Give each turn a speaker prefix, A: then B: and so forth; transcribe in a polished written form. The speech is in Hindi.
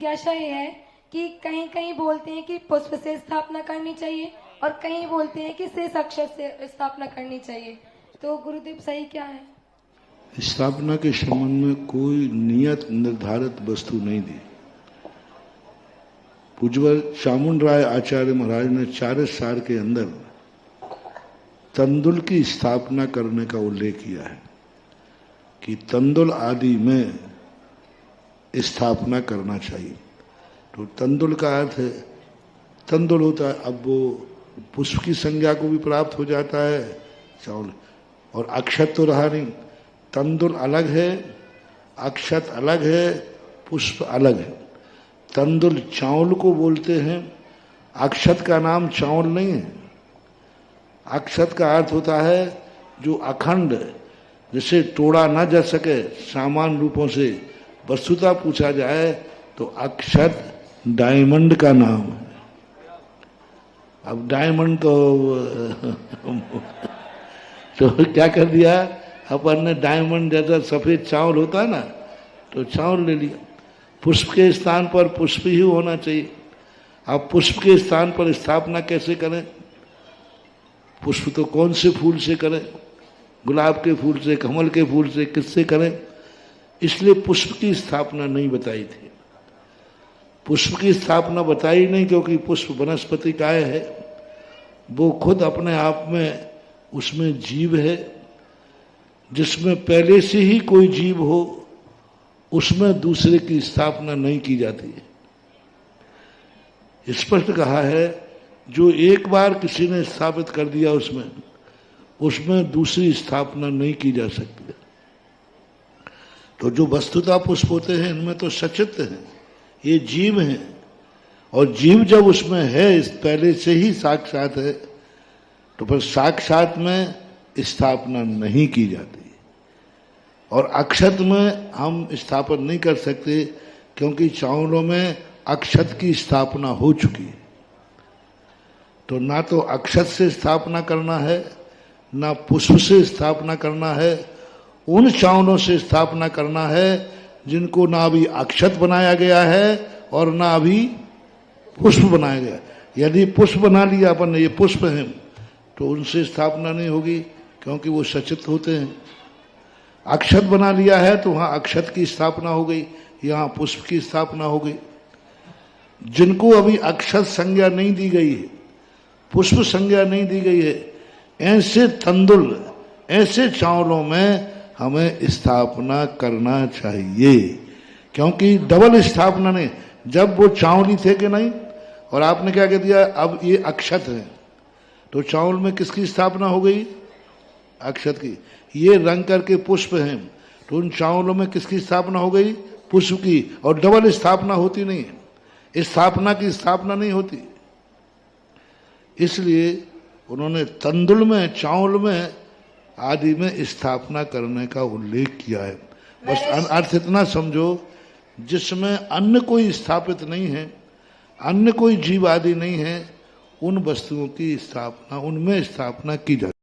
A: जिज्ञासा ये है कि कहीं कहीं बोलते हैं कि पुष्प से स्थापना करनी चाहिए और कहीं बोलते हैं कि शेष अक्षर से स्थापना करनी चाहिए, तो गुरुदेव सही क्या है?
B: स्थापना के संबंध में कोई नियत निर्धारित वस्तु नहीं दी। पूज्यवर चामुंड राय आचार्य महाराज ने 4 साल के अंदर तंदुल की स्थापना करने का उल्लेख किया है कि तंदुल आदि में स्थापना करना चाहिए। तो तंदुल का अर्थ है, तंदुल होता है, अब वो पुष्प की संज्ञा को भी प्राप्त हो जाता है चावल, और अक्षत तो रहा नहीं। तंदुल अलग है, अक्षत अलग है, पुष्प अलग है। तंदुल चावल को बोलते हैं, अक्षत का नाम चावल नहीं है। अक्षत का अर्थ होता है जो अखंड, जिसे तोड़ा न जा सके सामान्य रूपों से, वस्तुता पूछा जाए तो अक्षत डायमंड का नाम है। अब डायमंड तो क्या कर दिया अपन ने, डायमंड जैसा सफेद चावल होता है ना, तो चावल ले लिया। पुष्प के स्थान पर पुष्प ही होना चाहिए। अब पुष्प के स्थान पर स्थापना कैसे करें? पुष्प तो कौन से फूल से करें? गुलाब के फूल से, कमल के फूल से, किससे करें? इसलिए पुष्प की स्थापना नहीं बताई थी। पुष्प की स्थापना बताई नहीं क्योंकि पुष्प वनस्पति काय है, वो खुद अपने आप में उसमें जीव है। जिसमें पहले से ही कोई जीव हो उसमें दूसरे की स्थापना नहीं की जाती है। स्पष्ट कहा है, जो एक बार किसी ने स्थापित कर दिया उसमें दूसरी स्थापना नहीं की जा सकती। तो जो वस्तुतः पुष्प होते हैं इनमें तो सचित्र हैं, ये जीव हैं, और जीव जब उसमें है, पहले से ही साक्षात है, तो फिर साक्षात में स्थापना नहीं की जाती। और अक्षत में हम स्थापन नहीं कर सकते क्योंकि चावलों में अक्षत की स्थापना हो चुकी है। तो ना तो अक्षत से स्थापना करना है, ना पुष्प से स्थापना करना है। उन चावलों से स्थापना करना है जिनको ना अभी अक्षत बनाया गया है और ना अभी पुष्प बनाया गया। यदि पुष्प बना लिया अपन ने, ये पुष्प हैं, तो उनसे स्थापना नहीं होगी क्योंकि वो सचित होते हैं। अक्षत बना लिया है तो वहाँ अक्षत की स्थापना हो गई, यहाँ पुष्प की स्थापना हो गई। जिनको अभी अक्षत संज्ञा नहीं दी गई है, पुष्प संज्ञा नहीं दी गई है, ऐसे तंदुल, ऐसे चावलों में हमें स्थापना करना चाहिए। क्योंकि डबल स्थापना नहीं, जब वो चावल ही थे कि नहीं, और आपने क्या कह दिया अब ये अक्षत है, तो चावल में किसकी स्थापना हो गई? अक्षत की। ये रंग करके पुष्प हैं, तो उन चावलों में किसकी स्थापना हो गई? पुष्प की। और डबल स्थापना होती नहीं है, स्थापना की स्थापना नहीं होती। इसलिए उन्होंने तंदुल में, चावल में आदि में स्थापना करने का उल्लेख किया है। बस अर्थ इतना समझो, जिसमें अन्य कोई स्थापित नहीं है, अन्य कोई जीव आदि नहीं है, उन वस्तुओं की स्थापना, उनमें स्थापना की जाती है।